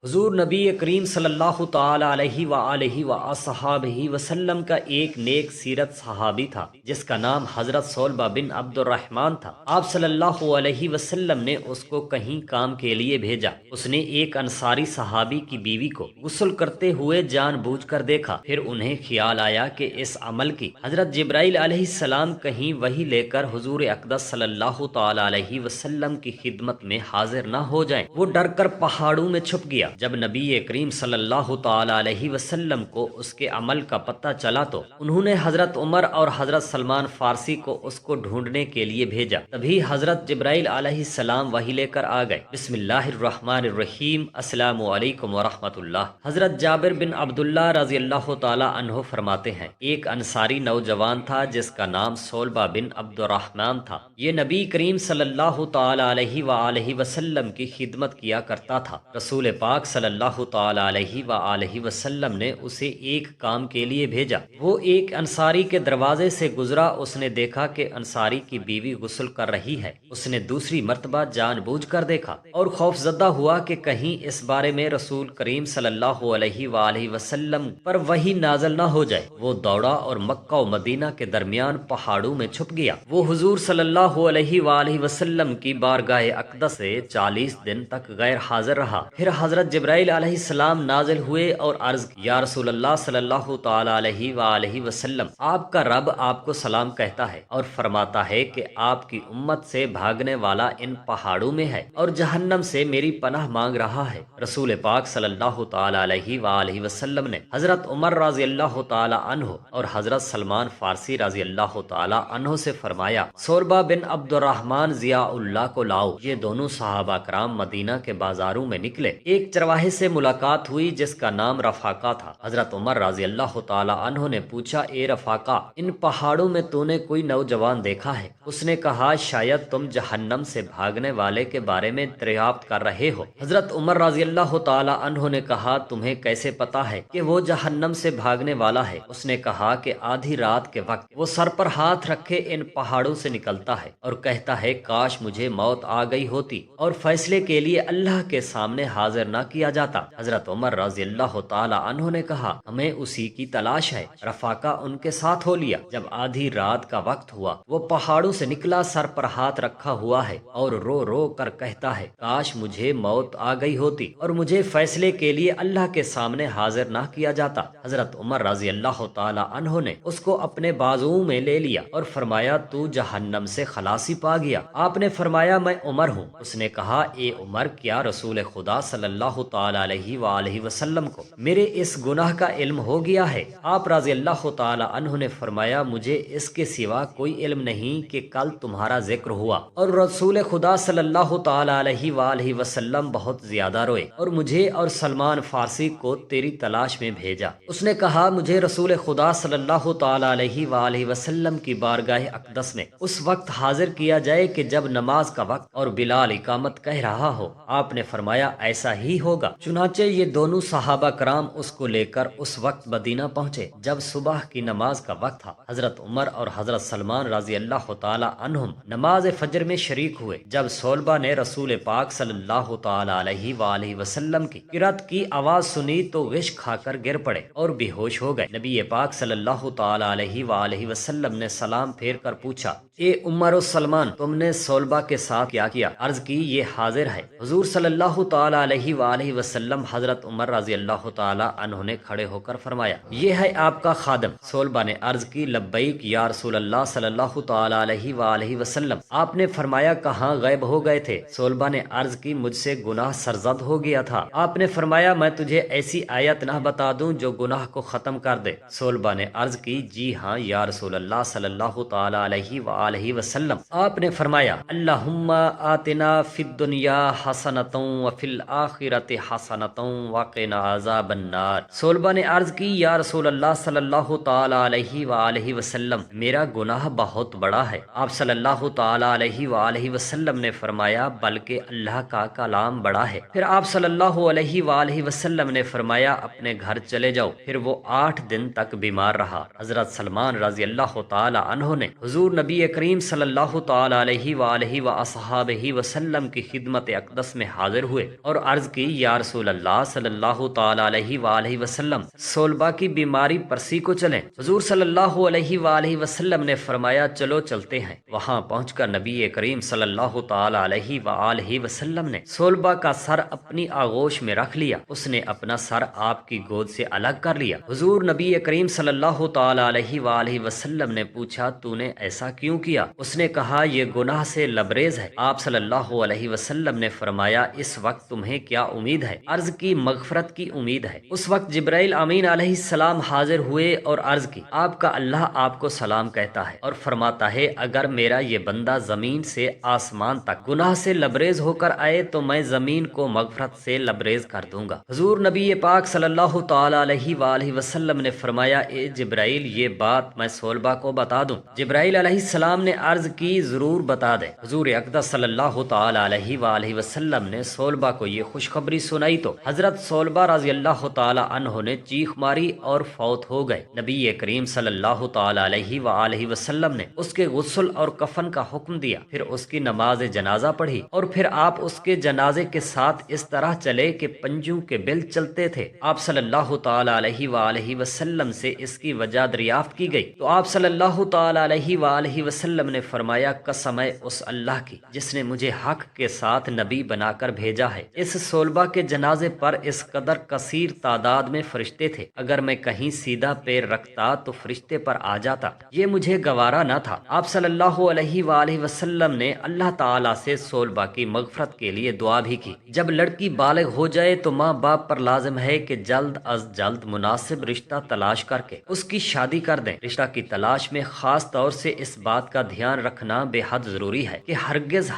حضور نبی کریم صلی اللہ تعالی علیہ وآلہ وصحابہ وسلم کا ایک نیک سیرت صحابی تھا جس کا نام حضرت صلبہ بن عبد الرحمن تھا۔ آپ صلی اللہ علیہ وسلم نے اس کو کہیں کام کے لیے بھیجا۔ اس نے ایک انصاری صحابی کی بیوی کو غسل کرتے ہوئے جان بوجھ کر دیکھا، پھر انہیں خیال آیا کہ اس عمل کی حضرت جبرائیل علیہ السلام کہیں وحی لے کر حضور اقدس صلی اللہ تعالی علیہ وسلم کی خدمت میں حاضر نہ ہو جائیں۔ وہ ڈر کر پہاڑوں میں چھپ گیا۔ جب نبی کریم صلی اللہ تعالی علیہ وسلم کو اس کے عمل کا پتہ چلا تو انہوں نے حضرت عمر اور حضرت سلمان فارسی کو اس کو ڈھونڈنے کے لیے بھیجا۔ تبھی حضرت جبرائیل علیہ السلام وحی لے کر آ گئے۔ بسم اللہ الرحمن الرحیم، السلام علیکم ورحمۃ اللہ۔ حضرت جابر بن عبداللہ رضی اللہ تعالی عنہ فرماتے ہیں، ایک انصاری نوجوان تھا جس کا نام صلبہ بن عبد الرحمن تھا۔ یہ نبی کریم صلی اللہ تعالی علیہ وآلہ وسلم کی خدمت کیا کرتا تھا۔ رسول پاک صلی اللہ تعالی علیہ وآلہ وسلم نے اسے ایک کام کے لیے بھیجا۔ وہ ایک انصاری کے دروازے سے گزرا، اس نے دیکھا کہ انصاری کی بیوی غسل کر رہی ہے۔ اس نے دوسری مرتبہ جان بوجھ کر دیکھا اور خوف زدہ ہوا کہ کہیں اس بارے میں رسول کریم صلی اللہ علیہ وآلہ وسلم پر وحی نازل نہ ہو جائے۔ وہ دوڑا اور مکہ و مدینہ کے درمیان پہاڑوں میں چھپ گیا۔ وہ حضور صلی اللہ علیہ وآلہ وسلم کی بارگاہ اقدس سے 40 دن تک غیر حاضر رہا۔ پھر حضرت جبرائیل علیہ السلام نازل ہوئے اور عرض کی، یا رسول اللہ صلی اللہ تعالی علیہ وآلہ وسلم، آپ کا رب آپ کو سلام کہتا ہے اور فرماتا ہے کہ آپ کی امت سے بھاگنے والا ان پہاڑوں میں ہے اور جہنم سے میری پناہ مانگ رہا ہے۔ رسول پاک صلی اللہ تعالی علیہ وآلہ وسلم نے حضرت عمر رضی اللہ تعالی عنہ اور حضرت سلمان فارسی رضی اللہ تعالی عنہ سے فرمایا، صلبہ بن عبد الرحمن ضیاء اللہ کو لاؤ۔ یہ دونوں صحابہ کرام مدینہ کے بازاروں میں نکلے۔ ایک چرواہے سے ملاقات ہوئی جس کا نام رفاقہ تھا۔ حضرت عمر رضی اللہ تعالی عنہ نے پوچھا، اے رفاقہ، ان پہاڑوں میں تو نے کوئی نوجوان دیکھا ہے؟ اس نے کہا، شاید تم جہنم سے بھاگنے والے کے بارے میں دریافت کر رہے ہو۔ حضرت عمر رضی اللہ تعالی عنہ نے کہا، تمہیں کیسے پتا ہے کہ وہ جہنم سے بھاگنے والا ہے؟ اس نے کہا کہ آدھی رات کے وقت وہ سر پر ہاتھ رکھے ان پہاڑوں سے نکلتا ہے اور کہتا ہے، کاش مجھے موت آ گئی ہوتی اور فیصلے کے لیے اللہ کے سامنے حاضر نہ کیا جاتا۔ حضرت عمر رضی اللہ تعالی عنہ نے کہا، ہمیں اسی کی تلاش ہے۔ رفاقہ ان کے ساتھ ہو لیا۔ جب آدھی رات کا وقت ہوا، وہ پہاڑوں سے نکلا، سر پر ہاتھ رکھا ہوا ہے اور رو رو کر کہتا ہے، کاش مجھے موت آ گئی ہوتی اور مجھے فیصلے کے لیے اللہ کے سامنے حاضر نہ کیا جاتا۔ حضرت عمر رضی اللہ تعالی عنہ نے اس کو اپنے بازوؤں میں لے لیا اور فرمایا، تو جہنم سے خلاصی پا گیا۔ آپ نے فرمایا، میں عمر ہوں۔ اس نے کہا، اے عمر، کیا رسول خدا صلی اللہ تعالی علیہ وآلہ وسلم کو میرے اس گناہ کا علم ہو گیا ہے؟ آپ رضی اللہ تعالی عنہ نے فرمایا، مجھے اس کے سوا کوئی علم نہیں کہ کل تمہارا ذکر ہوا اور رسول خدا صلی اللہ تعالی علیہ وآلہ وسلم بہت زیادہ روئے اور مجھے اور سلمان فارسی کو تیری تلاش میں بھیجا۔ اس نے کہا، مجھے رسول خدا صلی اللہ تعالی علیہ وآلہ وسلم کی بارگاہ اقدس میں اس وقت حاضر کیا جائے کہ جب نماز کا وقت اور بلال اقامت کہہ رہا ہو۔ آپ نے فرمایا، ایسا ہی ہوگا۔ چنانچہ یہ دونوں صحابہ کرام اس کو لے کر اس وقت مدینہ پہنچے جب صبح کی نماز کا وقت تھا۔ حضرت عمر اور حضرت سلمان رضی اللہ تعالی عنہم نماز فجر میں شریک ہوئے۔ جب صلبہ نے رسول پاک صلی اللہ تعالی علیہ وآلہ وسلم کی قرات کی آواز سنی تو غش کھا کر گر پڑے اور بے ہوش ہو گئے۔ نبی پاک صلی اللہ تعالی علیہ وآلہ وسلم نے سلام پھیر کر پوچھا، اے عمر و سلمان، تم نے صلبہ کے ساتھ کیا کیا؟ عرض کی، یہ حاضر ہے۔ حضور صلی اللہ تعالی علیہ وآلہ وسلم حضرت عمر رضی اللہ تعالی عنہ نے کھڑے ہو کر فرمایا، یہ ہے آپ کا خادم۔ صلبہ نے عرض کی، لبیک یا رسول اللہ صلی اللہ تعالی علیہ وآلہ وسلم۔ آپ نے فرمایا، کہاں غائب ہو گئے تھے؟ صلبہ نے عرض کی، مجھ سے گناہ سرزد ہو گیا تھا۔ آپ نے فرمایا، میں تجھے ایسی آیت نہ بتا دوں جو گناہ کو ختم کر دے؟ صلبہ نے عرض کی، جی ہاں یا رسول اللہ صلی اللہ تعالی علیہ وآلہ وسلم۔ آپ نے فرمایا، اللہم آتنا فی الدنیا حسنۃ وفی الآخرۃ حسنۃ وقنا عذاب النار۔ صلبہ نے عرض کی، یا رسول اللہ صلی اللہ تعالی علیہ وآلہ وسلم، میرا گناہ بہت بڑا ہے۔ آپ صلی اللہ تعالی علیہ وآلہ وسلم نے فرمایا، بلکہ اللہ کا کلام بڑا ہے۔ پھر آپ صلی اللہ علیہ وآلہ وسلم نے فرمایا، اپنے گھر چلے جاؤ۔ پھر وہ 8 دن تک بیمار رہا۔ حضرت سلمان رضی اللہ تعالی عنہ نے حضور نبی کریم صلی اللہ تعالی علیہ وآلہ وصحابہ وسلم کی خدمت اقدس میں حاضر ہوئے اور عرض کی، یا رسول اللہ صلی اللہ تعالی علیہ وآلہ وسلم صلبہ کی بیماری پرسی کو چلیں۔ حضور صلی اللہ علیہ وآلہ وسلم نے فرمایا چلو چلتے ہیں۔ وہاں پہنچ کر نبی کریم صلی اللہ تعالی علیہ وآلہ وسلم نے صلبہ کا سر اپنی آغوش میں رکھ لیا۔ اس نے اپنا سر آپ کی گود سے الگ کر لیا۔ حضور نبی کریم صلی اللہ تعالی علیہ وآلہ وسلم نے پوچھا تو نے ایسا کیوں کیا؟ اس نے کہا یہ گناہ سے لبریز ہے۔ آپ صلی اللہ علیہ وسلم نے فرمایا اس وقت تمہیں کیا امید ہے؟ عرض کی مغفرت کی امید ہے۔ اس وقت جبرائیل امین علیہ السلام حاضر ہوئے اور عرض کی آپ کا اللہ آپ کو سلام کہتا ہے اور فرماتا ہے اگر میرا یہ بندہ زمین سے آسمان تک گناہ سے لبریز ہو کر آئے تو میں زمین کو مغفرت سے لبریز کر دوں گا۔ حضور نبی پاک صلی اللہ تعالی علیہ وآلہ وسلم نے فرمایا اے جبرائیل یہ بات میں صلبہ کو بتا دوں؟ جبرائیل علیہ السلام نے عرض کی ضرور بتا دیں۔ حضور اقدس صلی اللہ تعالی علیہ وآلہ وسلم نے صلبہ کو یہ خوشخبری سنائی تو حضرت صلبہ رضی اللہ تعالی عنہ نے چیخ ماری اور فوت ہو گئے۔ نبی کریم صلی اللہ تعالی علیہ وآلہ وسلم نے اس کے غسل اور کفن کا حکم دیا، پھر اس کی نماز جنازہ پڑھی اور پھر آپ اس کے جنازے کے ساتھ اس طرح چلے کہ پنجوں کے بل چلتے تھے۔ آپ صلی اللہ تعالی علیہ وآلہ وسلم سے اس کی وجہ دریافت کی گئی تو آپ صلی اللہ تعالی علیہ وآلہ وسلم نے فرمایا قسم ہے اس اللہ کی جس نے مجھے حق کے ساتھ نبی بنا کر بھیجا ہے، اس صلبہ کے جنازے پر اس قدر کثیر تعداد میں فرشتے تھے، اگر میں کہیں سیدھا پیر رکھتا تو فرشتے پر آ جاتا، یہ مجھے گوارا نہ تھا۔ آپ صلی اللہ علیہ وآلہ وسلم نے اللہ تعالیٰ سے صلبہ کی مغفرت کے لیے دعا بھی کی۔ جب لڑکی بالغ ہو جائے تو ماں باپ پر لازم ہے کہ جلد از جلد مناسب رشتہ تلاش کر کے اس کی شادی کر دیں۔ رشتہ کی تلاش میں خاص طور سے اس بات کا دھیان رکھنا بے حد ضروری ہے کہ ہرگز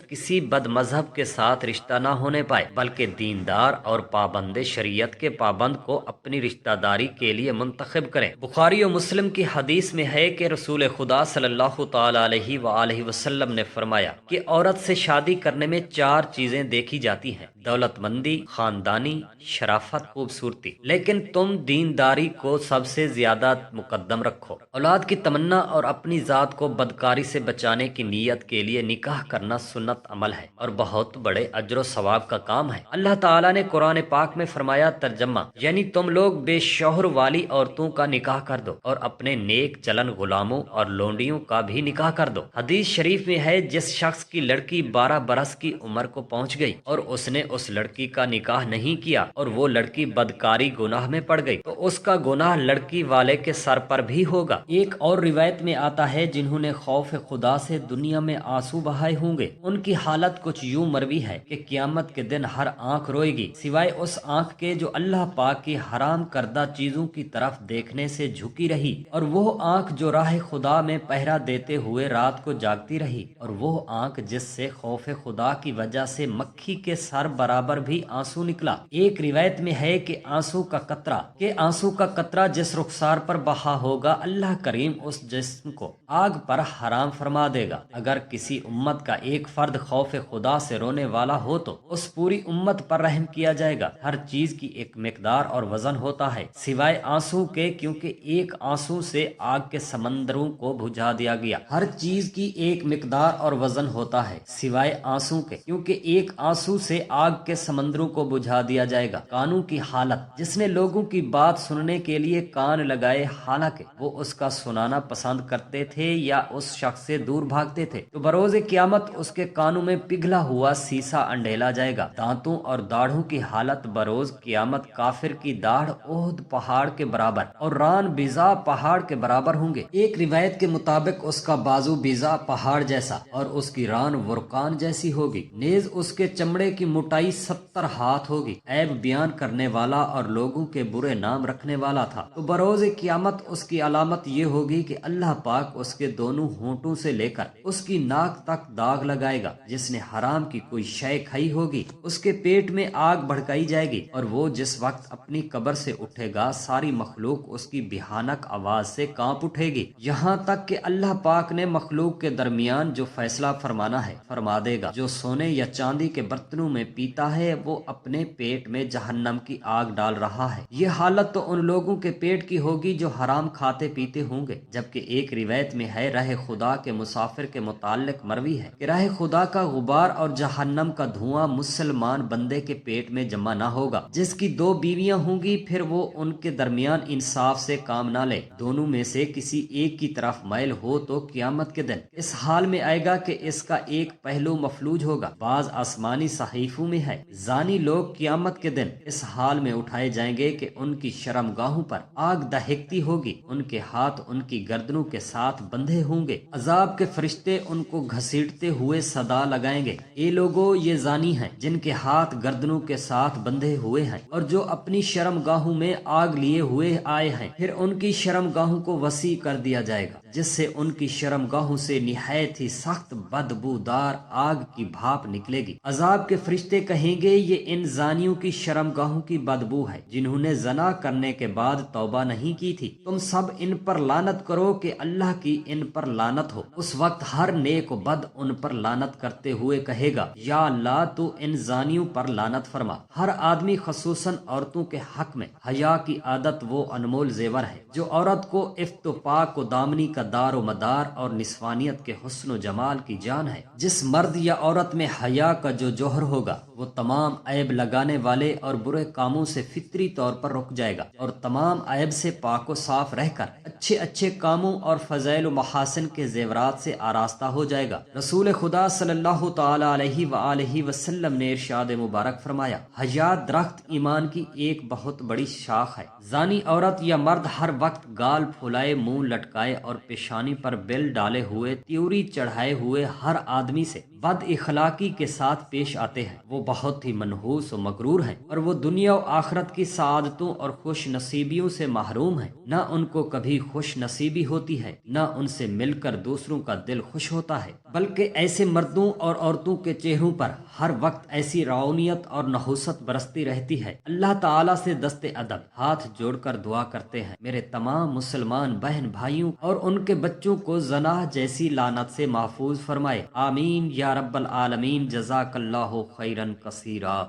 کسی بد مذہب کے ساتھ رشتہ نہ ہونے پائے، بلکہ دیندار اور پابند شریعت کے پابند کو اپنی رشتہ داری کے لیے منتخب کریں۔ بخاری و مسلم کی حدیث میں ہے کہ رسول خدا صلی اللہ تعالی علیہ وآلہ وسلم نے فرمایا کہ عورت سے شادی کرنے میں 4 چیزیں دیکھی جاتی ہیں: دولت مندی، خاندانی، شرافت، خوبصورتی، لیکن تم دینداری کو سب سے زیادہ مقدم رکھو۔ اولاد کی تمنا اور اپنی ذات کو بدکاری سے بچانے کی نیت کے لیے نکاح کرنا سنت عمل ہے اور بہت بڑے اجر و ثواب کا کام ہے۔ اللہ تعالیٰ نے قرآن پاک میں فرمایا ترجمہ یعنی تم لوگ بے شوہر والی عورتوں کا نکاح کر دو اور اپنے نیک چلن غلاموں اور لونڈیوں کا بھی نکاح کر دو۔ حدیث شریف میں ہے جس شخص کی لڑکی 12 برس کی عمر کو پہنچ گئی اور اس نے اس لڑکی کا نکاح نہیں کیا اور وہ لڑکی بدکاری گناہ میں پڑ گئی تو اس کا گناہ لڑکی والے کے سر پر بھی ہوگا۔ ایک اور روایت میں آتا ہے جنہوں نے خوف خدا سے دنیا میں آنسو بہائے ہوں گے ان کی حالت کچھ یوں مروی ہے کہ قیامت کے دن ہر آنکھ روئے گی سوائے اس آنکھ کے جو اللہ پاک کی حرام کردہ چیزوں کی طرف دیکھنے سے جھکی رہی، اور وہ آنکھ جو راہ خدا میں پہرا دیتے ہوئے رات کو جاگتی رہی، اور وہ آنکھ جس سے خوف خدا کی وجہ سے مکھی کے سر برابر بھی آنسو نکلا۔ ایک روایت میں ہے کہ آنسو کا قطرہ جس رخسار پر بہا ہوگا اللہ کریم اس جسم کو آگ پر حرام فرما دے گا۔ اگر کسی امت کا ایک فرد خوف خدا سے رونے والا ہو تو اس پوری امت پر رحم کیا جائے گا۔ ہر چیز کی ایک مقدار اور وزن ہوتا ہے سوائے آنسو کے، کیونکہ ایک آنسو سے آگ کے سمندروں کو بجھا دیا گیا۔ ہر چیز کی ایک مقدار اور وزن ہوتا ہے سوائے آنسو کے، کیونکہ ایک آنسو سے آگ کے سمندروں کو بجھا دیا جائے گا۔ کانوں کی حالت جس نے لوگوں کی بات سننے کے لیے کان لگائے حالانکہ وہ اس کا سنانا پسند کرتے تھے یا اس شخص سے دور بھاگتے تھے، تو بروز قیامت اس کے کانوں میں پگھلا ہوا سیسا انڈیلا جائے گا۔ دانتوں اور داڑھوں کی حالت بروز قیامت کافر کی داڑھ احد پہاڑ کے برابر اور ران بیضا پہاڑ کے برابر ہوں گے۔ ایک روایت کے مطابق اس کا بازو بیضا پہاڑ جیسا اور اس کی ران ورقان جیسی ہوگی، نیز اس کے چمڑے کی موٹائی 70 ہاتھ ہوگی۔ عیب بیان کرنے والا اور لوگوں کے برے نام رکھنے والا تھا، تو بروز قیامت اس کی علامت یہ ہوگی کہ اللہ پاک اس کے دونوں ہونٹوں سے لے کر اس کی ناک تک داغ لگائے گا۔ جس نے حرام کی کوئی شے کھائی ہوگی اس کے پیٹ میں آگ بھڑکائی جائے گی، اور وہ جس وقت اپنی قبر سے اٹھے گا ساری مخلوق اس کی بھیانک آواز سے کانپ اٹھے گی، یہاں تک کہ اللہ پاک نے مخلوق کے درمیان جو فیصلہ فرمانا ہے فرما دے گا۔ جو سونے یا چاندی کے برتنوں میں پیتا ہے وہ اپنے پیٹ میں جہنم کی آگ ڈال رہا ہے۔ یہ حالت تو ان لوگوں کے پیٹ کی ہوگی جو حرام کھاتے پیتے ہوں گے۔ جبکہ ایک روایت میں ہے رہ خدا کے مسافر کے متعلق مروی ہے کہ رہ خدا کا غبار اور جہنم کا دھواں مسلمان بندے کے پیٹ میں جمع نہ ہوگا۔ جس کی 2 بیویاں ہوں گی پھر وہ ان کے درمیان انصاف سے کام نہ لے، دونوں میں سے کسی ایک کی طرف مائل ہو تو قیامت کے دن اس حال میں آئے گا کہ اس کا ایک پہلو مفلوج ہوگا۔ بعض آسمانی صحیفوں میں ہے، زانی لوگ قیامت کے دن اس حال میں اٹھائے جائیں گے کہ ان کی شرمگاہوں پر آگ دہکتی ہوگی، ان کے ہاتھ ان کی گردنوں کے ساتھ بندھے ہوں گے، عذاب کے فرشتے ان کو گھسیٹتے ہوئے صدا لگائیں گے، اے لوگو یہ زانی ہیں جن کے ہاتھ گردنوں کے ساتھ بندھے ہوئے ہیں اور جو اپنی شرمگاہوں میں آگ لیے ہوئے آئے ہیں۔ پھر ان کی شرمگاہوں کو وسیع کر دیا جائے گا جس سے ان کی شرمگاہوں سے نہایت ہی سخت بدبودار آگ کی بھاپ نکلے گی۔ عذاب کے فرشتے کہیں گے یہ ان زانیوں کی شرمگاہوں کی بدبو ہے جنہوں نے زنا کرنے کے بعد توبہ نہیں کی تھی، تم سب ان پر لعنت کرو کہ اللہ کی ان پر لعنت ہو۔ اس وقت ہر نیک و بد ان پر لعنت کرتے ہوئے کہے گا یا اللہ تو ان زانیوں پر لعنت فرما۔ ہر آدمی خصوصاً عورتوں کے حق میں حیا کی عادت وہ انمول زیور ہے جو عورت کو عفت و پاک و دامنی کا دار و مدار اور نسوانیت کے حسن و جمال کی جان ہے۔ جس مرد یا عورت میں حیا کا جو جوہر ہوگا وہ تمام عیب لگانے والے اور برے کاموں سے فطری طور پر رک جائے گا اور تمام عیب سے پاک و صاف رہ کر اچھے اچھے کاموں اور فضائل و محاسن کے زیورات سے آراستہ ہو جائے گا۔ رسول خدا صلی اللہ تعالی علیہ وآلہ وسلم نے ارشاد مبارک فرمایا، حیا درخت ایمان کی ایک بہت بڑی شاخ ہے۔ زانی عورت یا مرد ہر وقت گال پھولائے، منہ لٹکائے اور پیشانی پر بل ڈالے ہوئے، تیوری چڑھائے ہوئے ہر آدمی سے بد اخلاقی کے ساتھ پیش آتے ہیں، وہ بہت ہی منحوس و مغرور ہیں اور وہ دنیا و آخرت کی سعادتوں اور خوش نصیبیوں سے محروم ہیں۔ نہ ان کو کبھی خوش نصیبی ہوتی ہے، نہ ان سے مل کر دوسروں کا دل خوش ہوتا ہے، بلکہ ایسے مردوں اور عورتوں کے چہروں پر ہر وقت ایسی رعونیت اور نحوست برستی رہتی ہے۔ اللہ تعالیٰ سے دست ادب ہاتھ جوڑ کر دعا کرتے ہیں، میرے تمام مسلمان بہن بھائیوں اور ان کے بچوں کو زنا جیسی لعنت سے محفوظ فرمائے، آمین یا رب العالمین۔ جزاک اللہ خیرا کثیرا۔